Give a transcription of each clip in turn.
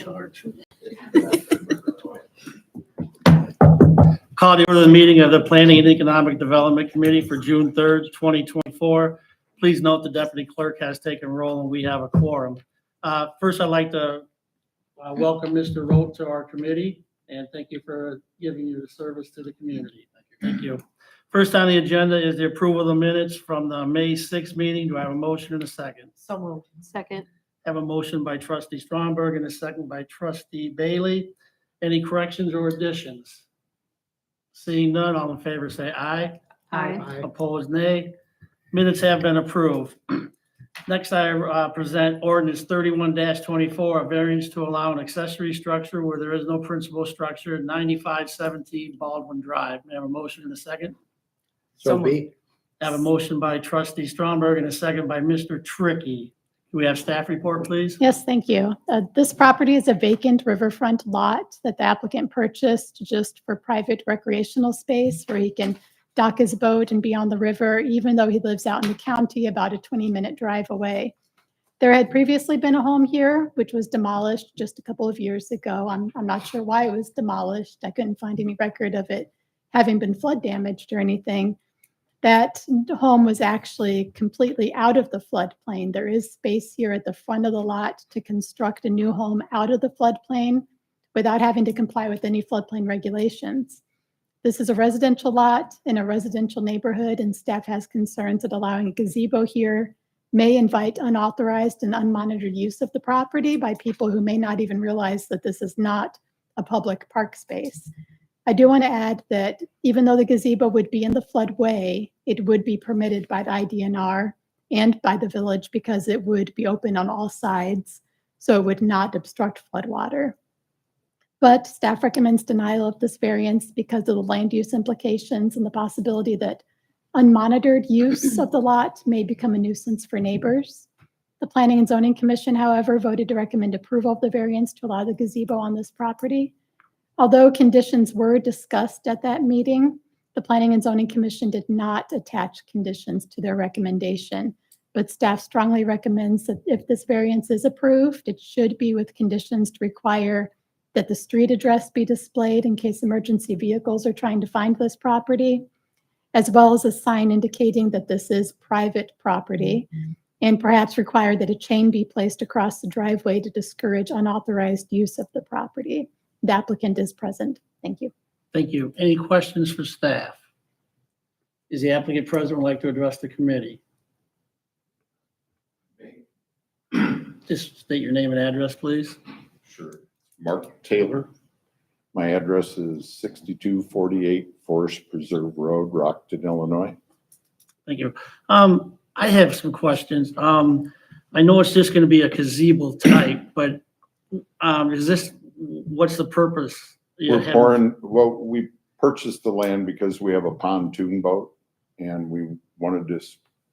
charge. Call to order the meeting of the Planning and Economic Development Committee for June 3rd, 2024. Please note the deputy clerk has taken roll and we have a quorum. First, I'd like to welcome Mr. Rote to our committee and thank you for giving your service to the community. Thank you. First on the agenda is the approval of the minutes from the May 6th meeting. Do I have a motion and a second? So moved. Second. Have a motion by trustee Stromberg and a second by trustee Bailey. Any corrections or additions? Seeing none, all in favor say aye. Aye. Opposed, nay. Minutes have been approved. Next, I present ordinance 31-24, a variance to allow an accessory structure where there is no principal structure at 9517 Baldwin Drive. May I have a motion in a second? So be. I have a motion by trustee Stromberg and a second by Mr. Tricky. Do we have staff report, please? Yes, thank you. This property is a vacant riverfront lot that the applicant purchased just for private recreational space where he can dock his boat and be on the river, even though he lives out in the county about a 20-minute drive away. There had previously been a home here, which was demolished just a couple of years ago. I'm not sure why it was demolished. I couldn't find any record of it having been flood damaged or anything. That home was actually completely out of the floodplain. There is space here at the front of the lot to construct a new home out of the floodplain without having to comply with any floodplain regulations. This is a residential lot in a residential neighborhood, and staff has concerns that allowing a gazebo here may invite unauthorized and unmonitored use of the property by people who may not even realize that this is not a public park space. I do want to add that even though the gazebo would be in the floodway, it would be permitted by the IDNR and by the village because it would be open on all sides, so it would not obstruct floodwater. But staff recommends denial of this variance because of the land use implications and the possibility that unmonitored use of the lot may become a nuisance for neighbors. The Planning and Zoning Commission, however, voted to recommend approval of the variance to allow the gazebo on this property. Although conditions were discussed at that meeting, the Planning and Zoning Commission did not attach conditions to their recommendation, but staff strongly recommends that if this variance is approved, it should be with conditions to require that the street address be displayed in case emergency vehicles are trying to find this property, as well as a sign indicating that this is private property, and perhaps require that a chain be placed across the driveway to discourage unauthorized use of the property. The applicant is present. Thank you. Thank you. Any questions for staff? Is the applicant present would like to address the committee? Just state your name and address, please. Sure. Mark Taylor. My address is 6248 Forest Preserve Road, Rockton, Illinois. Thank you. I have some questions. I know it's just going to be a gazebo type, but what's the purpose? We purchased the land because we have a pontoon boat and we wanted to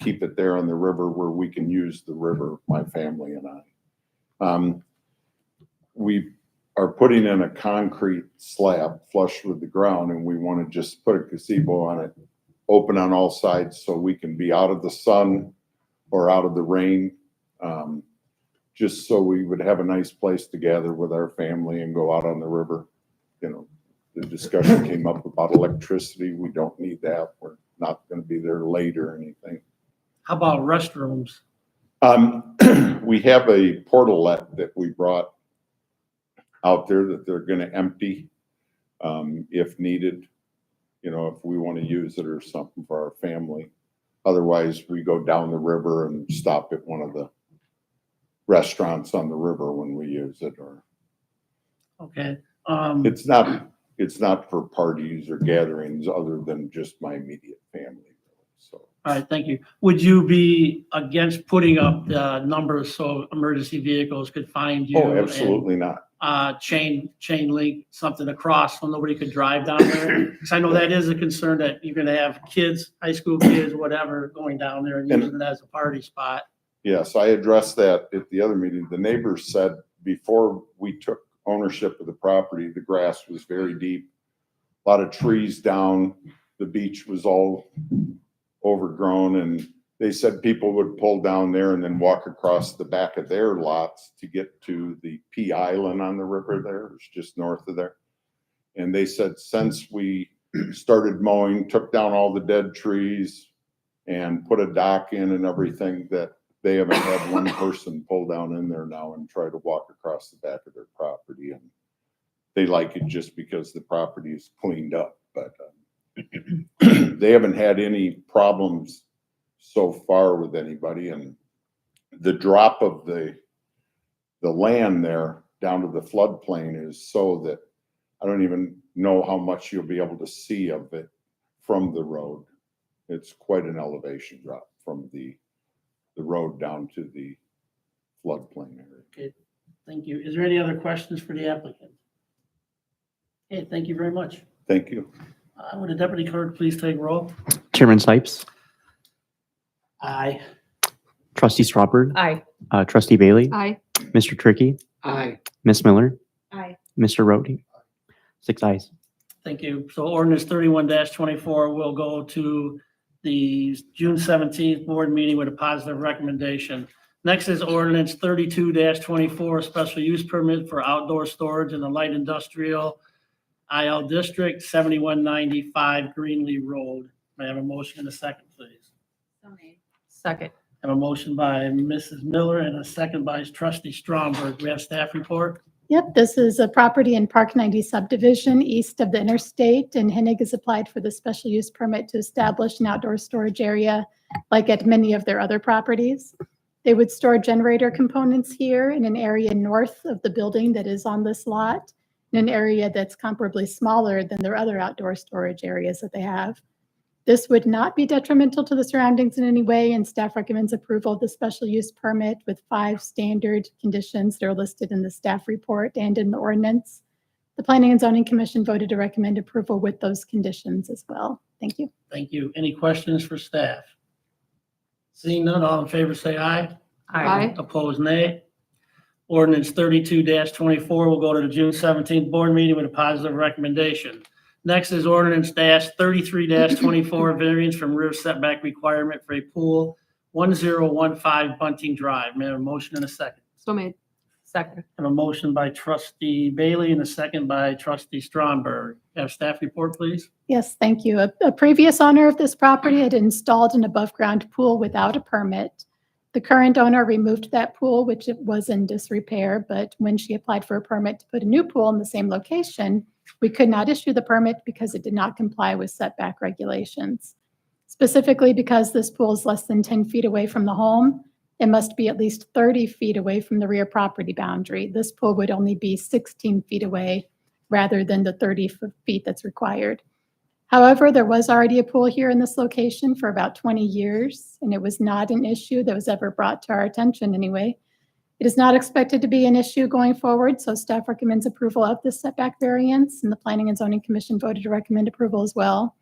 keep it there on the river where we can use the river, my family and I. We are putting in a concrete slab flush with the ground and we want to just put a gazebo on it, open on all sides so we can be out of the sun or out of the rain. Just so we would have a nice place to gather with our family and go out on the river. You know, the discussion came up about electricity. We don't need that. We're not going to be there late or anything. How about restrooms? We have a portalet that we brought out there that they're going to empty if needed, you know, if we want to use it or something for our family. Otherwise, we go down the river and stop at one of the restaurants on the river when we use it. Or Okay. it's not for parties or gatherings other than just my immediate family. So All right, thank you. Would you be against putting up the numbers so emergency vehicles could find you? oh, absolutely not. Chain link something across so nobody could drive down there? Because I know that is a concern that you're going to have kids, high school kids, whatever, going down there and using it as a party spot. Yes, I addressed that at the other meeting. The neighbors said before we took ownership of the property, the grass was very deep, a lot of trees down, the beach was all overgrown, and they said people would pull down there and then walk across the back of their lots to get to the P Island on the river there. It's just north of there. And they said since we started mowing, took down all the dead trees and put a dock in and everything, that they haven't had one person pull down in there now and try to walk across the back of their property. And they like it just because the property is cleaned up, but they haven't had any problems so far with anybody. And the drop of the land there down to the floodplain is so that I don't even know how much you'll be able to see of it from the road. It's quite an elevation drop from the road down to the floodplain area. Okay, thank you. Is there any other questions for the applicant? Okay, thank you very much. Thank you. Would the deputy clerk please take roll? Chairman Sipes, Aye. Trustee Strawbird, Aye. Trustee Bailey, Aye. Mr. Tricky, Aye. Miss Miller, Aye. Mr. Rhodey. 6 ayes. Thank you. So ordinance 31-24 will go to the June 17th board meeting with a positive recommendation. Next is ordinance 32-24, special use permit for outdoor storage in the light industrial IL district, 7195 Greenlee Road. May I have a motion and a second, please? Second. I have a motion by Mrs. Miller and a second by trustee Stromberg. We have staff report. Yep, this is a property in Park 90 subdivision east of the interstate, and Hennig has applied for the special use permit to establish an outdoor storage area like at many of their other properties. They would store generator components here in an area north of the building that is on this lot, in an area that's comparably smaller than their other outdoor storage areas that they have. This would not be detrimental to the surroundings in any way, and staff recommends approval of the special use permit with 5 standard conditions that are listed in the staff report and in the ordinance. The Planning and Zoning Commission voted to recommend approval with those conditions as well. Thank you. Thank you. Any questions for staff? Seeing none, all in favor say aye. Aye. Opposed, nay. Ordinance 32-24 will go to the June 17th board meeting with a positive recommendation. Next is ordinance 33-24, variance from rear setback requirement for a pool, 1015 Bunting Drive. May I have a motion and a second? So made. Second. I have a motion by trustee Bailey and a second by trustee Stromberg. Have staff report, please? Yes, thank you. A previous owner of this property had installed an above-ground pool without a permit. The current owner removed that pool, which it was in disrepair, but when she applied for a permit to put a new pool in the same location, we could not issue the permit because it did not comply with setback regulations. Specifically because this pool is less than 10 feet away from the home, it must be at least 30 feet away from the rear property boundary. This pool would only be 16 feet away rather than the 30 feet that's required. However, there was already a pool here in this location for about 20 years, and it was not an issue that was ever brought to our attention anyway. It is not expected to be an issue going forward, so staff recommends approval of this setback variance, and the Planning and Zoning Commission voted to recommend approval as well.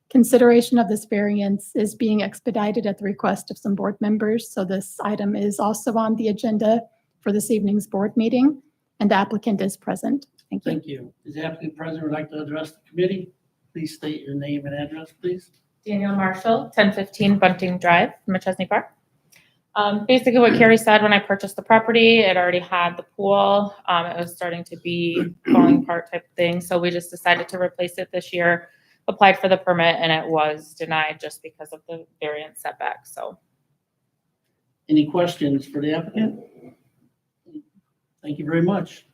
Consideration of this variance is being expedited at the request of some board members, so this item is also on the agenda for this evening's board meeting, and the applicant is present. Thank you. Thank you. Is the applicant present would like to address the committee? Please state your name and address, please. Danielle Marshall, 1015 Bunting Drive, Machesney Park. Basically what Carrie said, when I purchased the property, it already had the pool. It was starting to be falling apart type of thing. So we just decided to replace it this year, applied for the permit, and it was denied just because of the variance setback. So Any questions for the applicant? Thank you very much.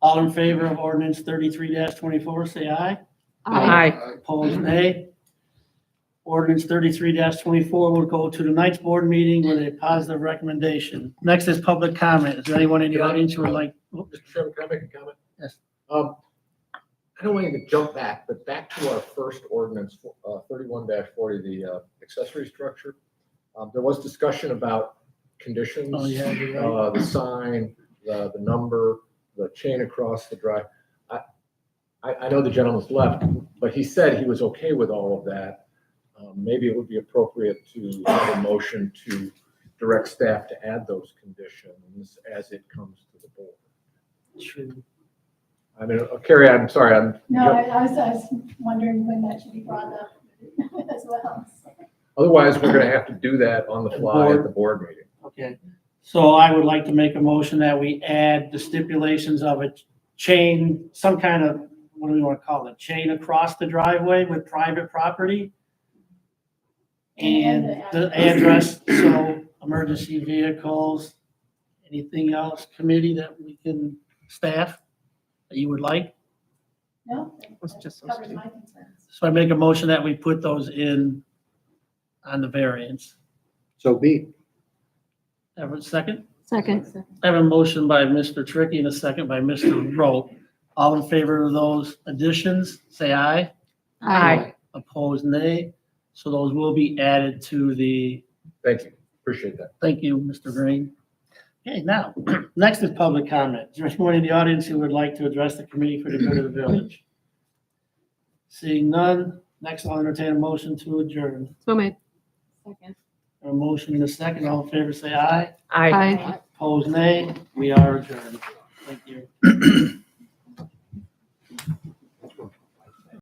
All in favor of ordinance 33-24, say aye. Opposed, nay. Ordinance 33-24 will go to tonight's board meeting with a positive recommendation. Next is public comment. Is there anyone in the audience who would like? Mr. Chairman, can I make a comment? Yes. I don't want you to jump back, but back to our first ordinance, 31-40, the accessory structure. There was discussion about conditions. Oh, yeah, you're right. The sign, the number, the chain across the drive. I know the gentleman's left, but he said he was okay with all of that. Maybe it would be appropriate to have a motion to direct staff to add those conditions as it comes to the board. True. I mean, Carrie, I'm sorry. No, I was wondering when that should be brought up as well. Otherwise, we're gonna have to do that on the fly at the board meeting. Okay, so I would like to make a motion that we add the stipulations of a chain, some kind of, what do we want to call it? Chain across the driveway with private property. And the address, so emergency vehicles, anything else, committee that we can, staff, that you would like? No, Was just those covers two. my concerns. So I make a motion that we put those in on the variance. So be. Have a second? Second. I have a motion by Mr. Tricky and a second by Mr. Rote. All in favor of those additions, say aye. Aye. Opposed, nay. So those will be added to the, Thank you, appreciate that. thank you, Mr. Green. Okay, now, next is public comment. Is there anyone in the audience who would like to address the committee for the good of the village? Seeing none, next I'll entertain a motion to adjourn. So made. Second. A motion and a second. All in favor, say aye. Aye. Opposed, nay. We are adjourned. Thank you.